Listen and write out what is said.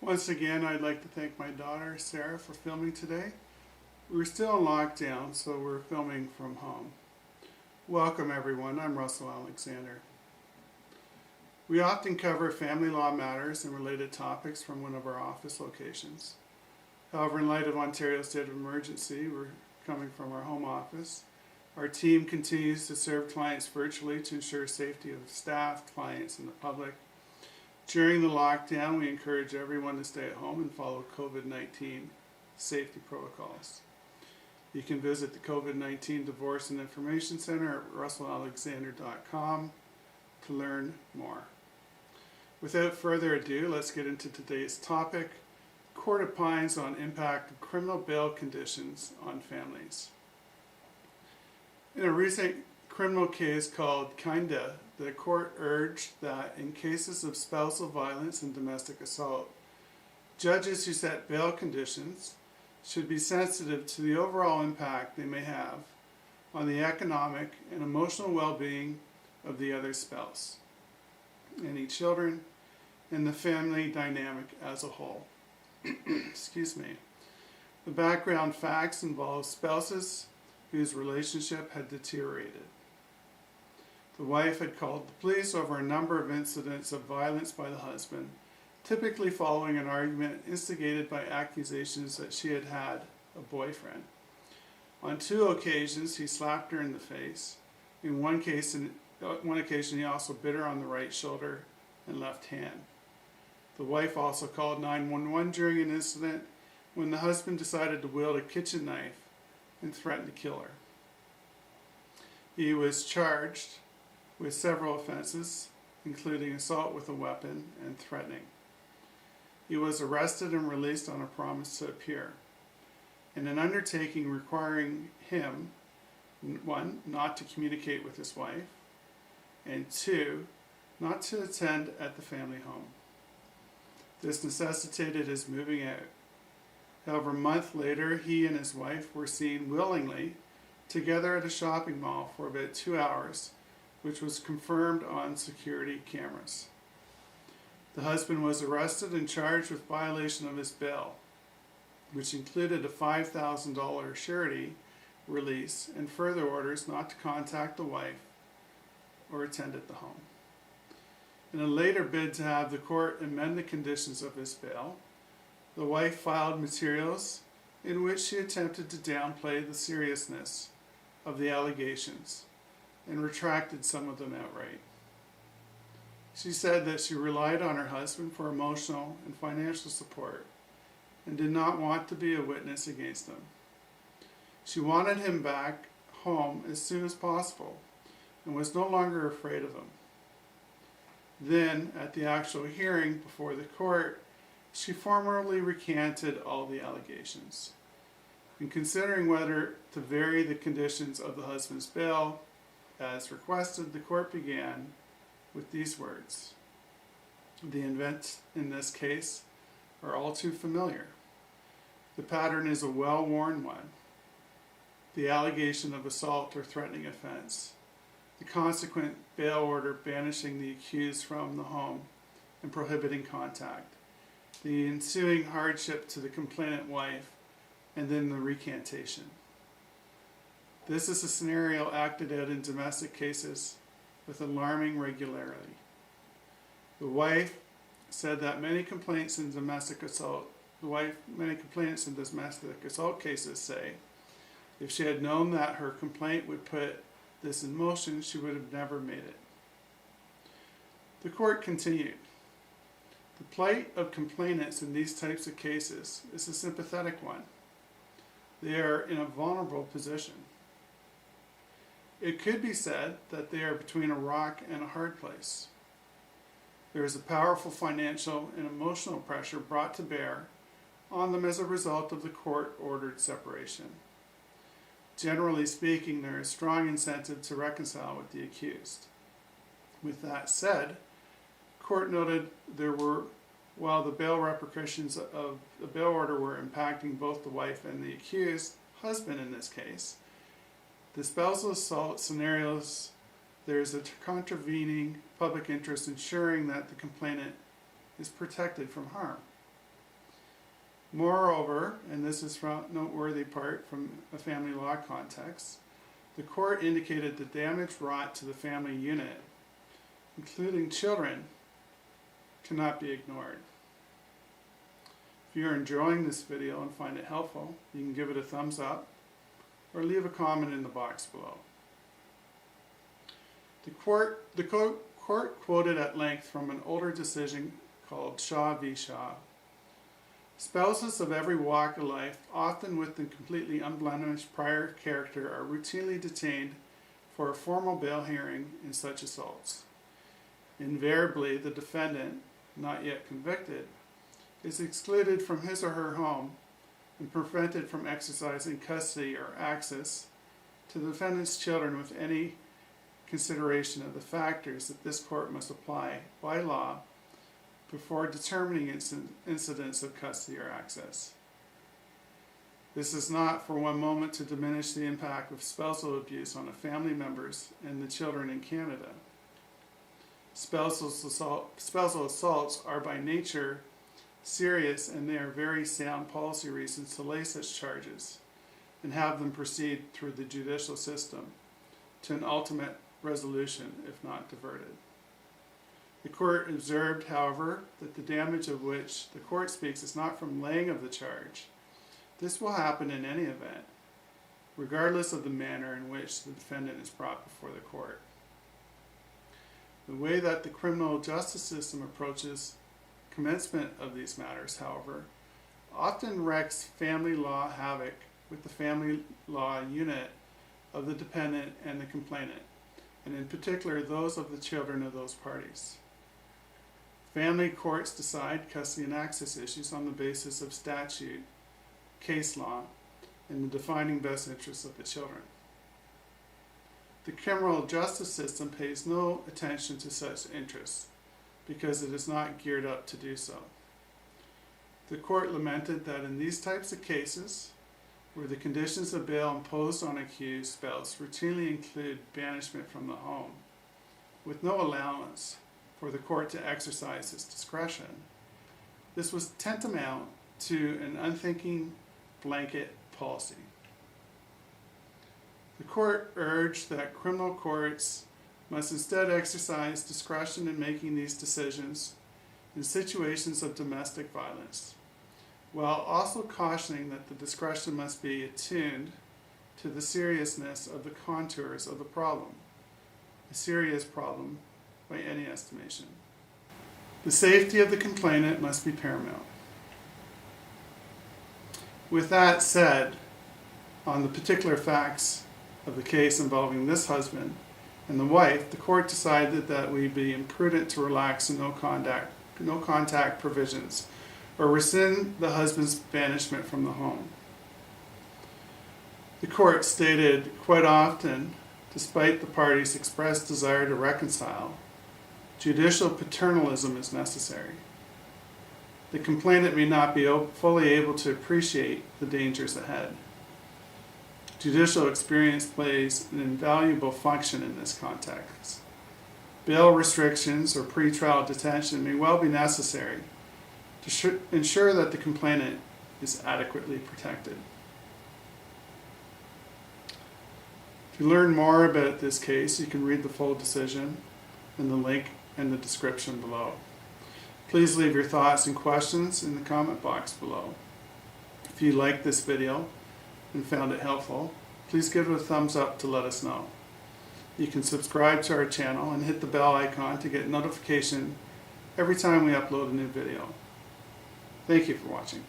Once again, I'd like to thank my daughter, Sarah, for filming today. We're still in lockdown, so we're filming from home. Welcome, everyone. I'm Russell Alexander. We often cover family law matters and related topics from one of our office locations. However, in light of Ontario's state of emergency, we're coming from our home office. Our team continues to serve clients virtually to ensure safety of staff, clients, and the public. During the lockdown, we encourage everyone to stay at home and follow COVID-19 safety protocols. You can visit the COVID-19 Divorce and Information Center at russellalexander.com to learn more. Without further ado, let's get into today's topic: Court opines on impact of criminal bail conditions on families. In a recent criminal case called Kinda, the court urged that in cases of spousal violence and domestic assault, judges who set bail conditions should be sensitive to the overall impact they may have on the economic and emotional well-being of the other spouse, any children, and the family dynamic as a whole. Excuse me. The background facts involve spouses whose relationship had deteriorated. The wife had called the police over a number of incidents of violence by the husband, typically following an argument instigated by accusations that she had had a boyfriend. On 2 occasions, he slapped her in the face. In one occasion, he also bit her on the right shoulder and left hand. The wife also called 911 during an incident when the husband decided to wield a kitchen knife and threatened to kill her. He was charged with several offenses, including assault with a weapon and threatening. He was arrested and released on a promise to appear, in an undertaking requiring him, 1, not to communicate with his wife, and 2, not to attend at the family home. This necessitated his moving out. However, a month later, he and his wife were seen willingly together at a shopping mall for about 2 hours, which was confirmed on security cameras. The husband was arrested and charged with violation of his bail, which included a $5,000 surety release and further orders not to contact the wife or attend at the home. In a later bid to have the court amend the conditions of his bail, the wife filed materials in which she attempted to downplay the seriousness of the allegations and retracted some of them outright. She said that she relied on her husband for emotional and financial support and did not want to be a witness against him. She wanted him back home as soon as possible and was no longer afraid of him. Then, at the actual hearing before the court, she formally recanted all the allegations. In considering whether to vary the conditions of the husband's bail, as requested, the court began with these words. The events in this case are all too familiar. The pattern is a well-worn one. The allegation of assault or threatening offense, the consequent bail order banishing the accused from the home and prohibiting contact, the ensuing hardship to the complainant wife, and then the recantation. This is a scenario acted out in domestic cases with alarming regularity. The wife said that many complainants in domestic assault cases say if she had known that her complaint would put this in motion, she would have never made it. The court continued. The plight of complainants in these types of cases is a sympathetic one. They are in a vulnerable position. It could be said that they are between a rock and a hard place. There is a powerful financial and emotional pressure brought to bear on them as a result of the court-ordered separation. Generally speaking, there is strong incentive to reconcile with the accused. With that said, the court noted while the bail repercussions of the bail order were impacting both the wife and the accused husband in this case, the spousal assault scenarios, there is a contravening public interest ensuring that the complainant is protected from harm. Moreover, and this is from a noteworthy part from a family law context, the court indicated the damage wrought to the family unit, including children, cannot be ignored. If you are enjoying this video and find it helpful, you can give it a thumbs up or leave a comment in the box below. The court quoted at length from an older decision called Shaw v. Shaw. Spouses of every walk of life, often with a completely unblemished prior character, are routinely detained for a formal bail hearing in such assaults. Invariably, the defendant, not yet convicted, is excluded from his or her home and prevented from exercising custody or access to the defendant's children with any consideration of the factors that this court must apply by law before determining incidents of custody or access. This is not for one moment to diminish the impact of spousal abuse on the family members and the children in Canada. Spousal assaults are by nature serious, and they are very sound policy reasons to lay such charges and have them proceed through the judicial system to an ultimate resolution, if not diverted. The court observed, however, that the damage of which the court speaks is not from laying of the charge. This will happen in any event, regardless of the manner in which the defendant is brought before the court. The way that the criminal justice system approaches commencement of these matters, however, often wreaks family law havoc with the family law unit of the dependent and the complainant, and in particular those of the children of those parties. Family courts decide custody and access issues on the basis of statute, case law, and the defining best interests of the children. The criminal justice system pays no attention to such interests because it is not geared up to do so. The court lamented that in these types of cases, where the conditions of bail imposed on accused spouse routinely include banishment from the home, with no allowance for the court to exercise its discretion, this was tantamount to an unthinking blanket policy. The court urged that criminal courts must instead exercise discretion in making these decisions in situations of domestic violence, while also cautioning that the discretion must be attuned to the seriousness of the contours of the problem, a serious problem by any estimation. The safety of the complainant must be paramount. With that said, on the particular facts of the case involving this husband and the wife, the court decided that it would be imprudent to relax the no contact provisions or rescind the husband's banishment from the home. The court stated quite often, despite the parties' expressed desire to reconcile, judicial paternalism is necessary. The complainant may not be fully able to appreciate the dangers ahead. Judicial experience plays an invaluable function in this context. Bail restrictions or pretrial detention may well be necessary to ensure that the complainant is adequately protected. To learn more about this case, you can read the full decision in the link in the description below. Please leave your thoughts and questions in the comment box below. If you liked this video and found it helpful, please give it a thumbs up to let us know. You can subscribe to our channel and hit the bell icon to get notification every time we upload a new video. Thank you for watching.